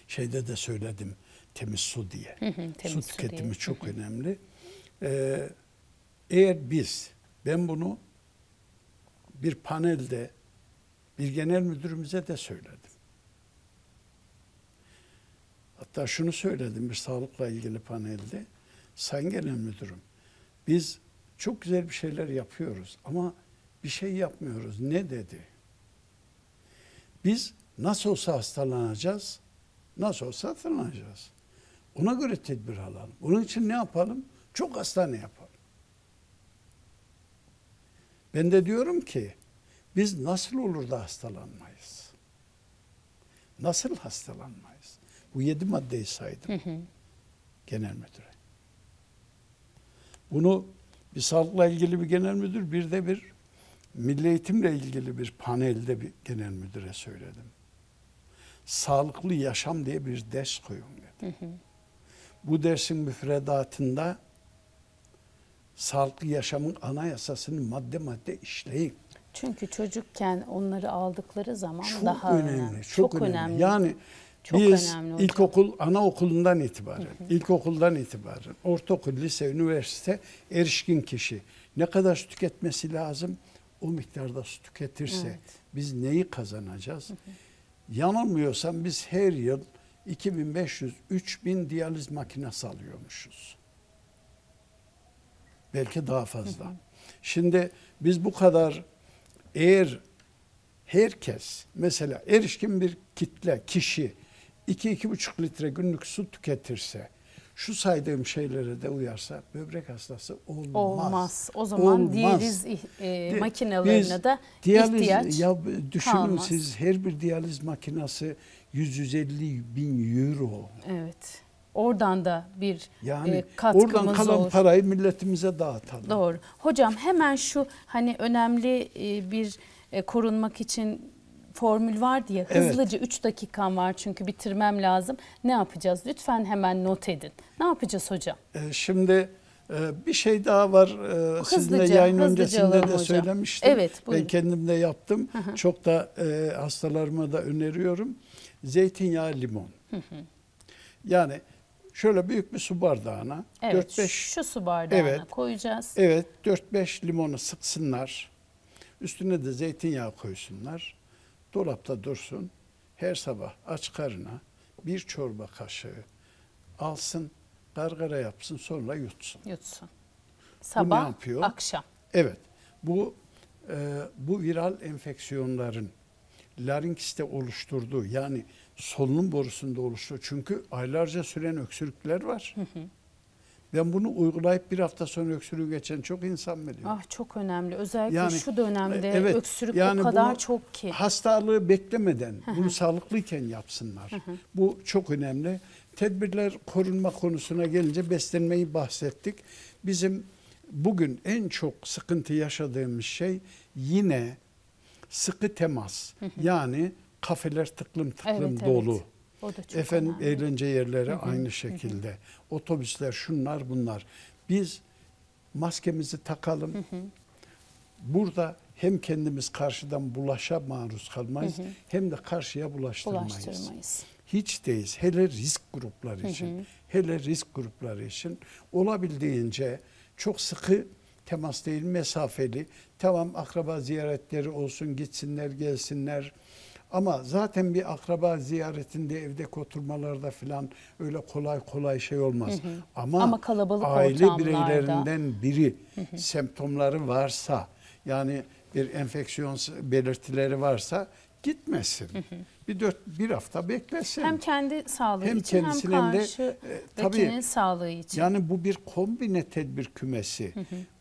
Şeyde de söyledim temiz su diye. Su tüketimi çok önemli. Eğer ben bunu bir panelde bir genel müdürümüze de söyledim. Hatta şunu söyledim bir sağlıkla ilgili panelde. Sayın Genel Müdürüm, biz çok güzel bir şeyler yapıyoruz ama bir şey yapmıyoruz. Ne dedi? Biz nasıl olsa hastalanacağız, Ona göre tedbir alalım. Onun için ne yapalım? Çok hastane yapalım. Ben de diyorum ki biz nasıl olur da hastalanmayız? Nasıl hastalanmayız? Bu 7 maddeyi saydım genel müdüre. Bunu bir sağlıkla ilgili bir genel müdür, bir de bir milli eğitimle ilgili bir panelde bir genel müdüre söyledim. Sağlıklı yaşam diye bir ders koyun dedim. bu dersin müfredatında sağlıklı yaşamın anayasasını madde madde işleyin. Çünkü çocukken onları aldıkları zaman Çok daha önemli. Çok önemli. Yani çok biz önemli hocam. ilkokul, anaokulundan itibaren, ilkokuldan itibaren, ortaokul, lise, üniversite, erişkin kişi ne kadar su tüketmesi lazım? O miktarda su tüketirse biz neyi kazanacağız? Yanılmıyorsam biz her yıl 2500-3000 diyaliz makinesi alıyormuşuz. Belki daha fazla. Şimdi biz bu kadar, eğer herkes, mesela erişkin bir kitle, kişi 2-2,5 litre günlük su tüketirse, şu saydığım şeylere de uyarsa böbrek hastası olmaz. Olmaz. O zaman diyaliz makinelerine de ihtiyaç ya düşünün kalmaz. siz, her bir diyaliz makinesi 150 bin euro. Evet. Oradan da bir Yani katkımız oradan kalan olur. parayı milletimize dağıtalım. Doğru. Hocam hemen şu hani önemli bir korunmak için formül var diye hızlıca 3 dakikam var çünkü bitirmem lazım. Ne yapacağız? Lütfen hemen not edin. Ne yapacağız hocam? Şimdi bir şey daha var. Sizinle yayın öncesinde de hocam söylemiştim. Evet, buyurun. Ben kendim de yaptım. Çok da hastalarıma da öneriyorum. Zeytinyağı, limon. Yani şöyle büyük bir su bardağına Evet, 4-5 şu su bardağına koyacağız. Evet, 4-5 limonu sıksınlar. Üstüne de zeytinyağı koysunlar. Dolapta dursun. Her sabah aç karnına bir çorba kaşığı alsın, gargara yapsın, sonra yutsun. Yutsun. Sabah, yapıyor? akşam. Evet, bu viral enfeksiyonların laringiste oluşturduğu, yani solunum borusunda oluştuğu, çünkü aylarca süren öksürükler var. Ben bunu uygulayıp bir hafta sonra öksürüğü geçen çok insan biliyorum. Ah, çok önemli. Özellikle Yani, şu dönemde evet, öksürük yani o kadar bunu çok ki. Hastalığı beklemeden bunu sağlıklıyken yapsınlar. Bu çok önemli. Tedbirler, korunma konusuna gelince beslenmeyi bahsettik. Bizim bugün en çok sıkıntı yaşadığımız şey yine sıkı temas. Yani kafeler tıklım dolu. O da çok Efendim önemli. eğlence yerleri aynı şekilde. Otobüsler, şunlar bunlar. Biz maskemizi takalım. Burada hem kendimiz karşıdan bulaşa maruz kalmayız, hem de karşıya bulaştırmayız. Hiç değiliz. Hele risk grupları için. Hele risk grupları için olabildiğince çok sıkı temas değil, mesafeli. Tamam, akraba ziyaretleri olsun, gitsinler, gelsinler. Ama zaten bir akraba ziyaretinde, evde oturmalarda falan öyle kolay kolay şey olmaz. Ama kalabalık aile ortamlarda, bireylerinden biri semptomları varsa, yani bir enfeksiyon belirtileri varsa gitmesin. Bir hafta beklesin. Hem kendi sağlığı Hem için hem kendisinin hem de, karşıdakinin sağlığı için. Yani bu bir kombine tedbir kümesi.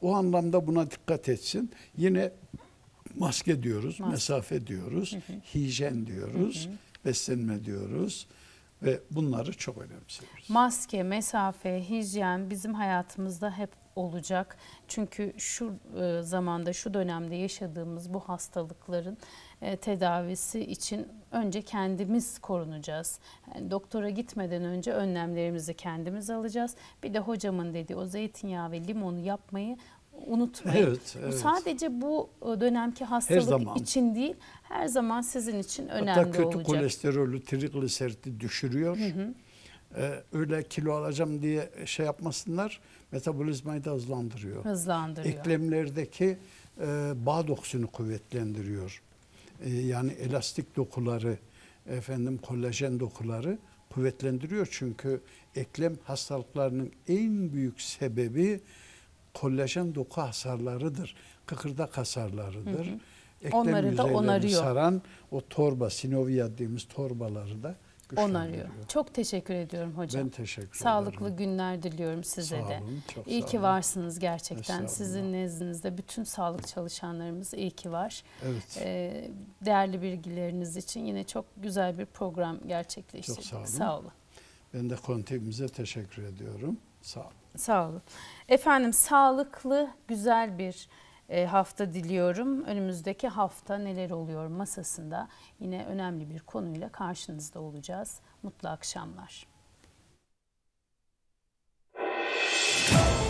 O anlamda buna dikkat etsin. Yine maske diyoruz, mesafe diyoruz, hijyen diyoruz, beslenme diyoruz ve bunları çok önemsiyoruz. Maske, mesafe, hijyen bizim hayatımızda hep olacak. Çünkü şu zamanda, şu dönemde yaşadığımız bu hastalıkların tedavisi için önce kendimiz korunacağız. Yani doktora gitmeden önce önlemlerimizi kendimiz alacağız. Bir de hocamın dediği o zeytinyağı ve limonu yapmayı unutmayın. Evet. Bu sadece bu dönemki hastalık için değil, her zaman sizin için önemli olacak. Hatta kötü kolesterolü, trigliseridi düşürüyor. Öyle kilo alacağım diye şey yapmasınlar, metabolizmayı da hızlandırıyor. Eklemlerdeki bağ dokusunu kuvvetlendiriyor. Yani elastik dokuları, kolajen dokuları kuvvetlendiriyor. Çünkü eklem hastalıklarının en büyük sebebi kolajen doku hasarlarıdır. Kıkırdak hasarlarıdır. Onları da onarıyor. Saran o torba, sinovia dediğimiz torbaları da onarıyor. Çok teşekkür ediyorum hocam. Ben teşekkür ederim. Sağlıklı günler diliyorum size sağ de. olun, çok İyi sağ ki olun. varsınız gerçekten. Sizin nezdinizde bütün sağlık çalışanlarımız iyi ki var. Evet. Değerli bilgileriniz için yine çok güzel bir program gerçekleştirdik. Çok sağ olun. Sağ olun. Ben de konteğimize teşekkür ediyorum. Sağ olun. Sağ olun. Efendim sağlıklı, güzel bir hafta diliyorum. Önümüzdeki hafta neler oluyor masasında yine önemli bir konuyla karşınızda olacağız. Mutlu akşamlar. olun.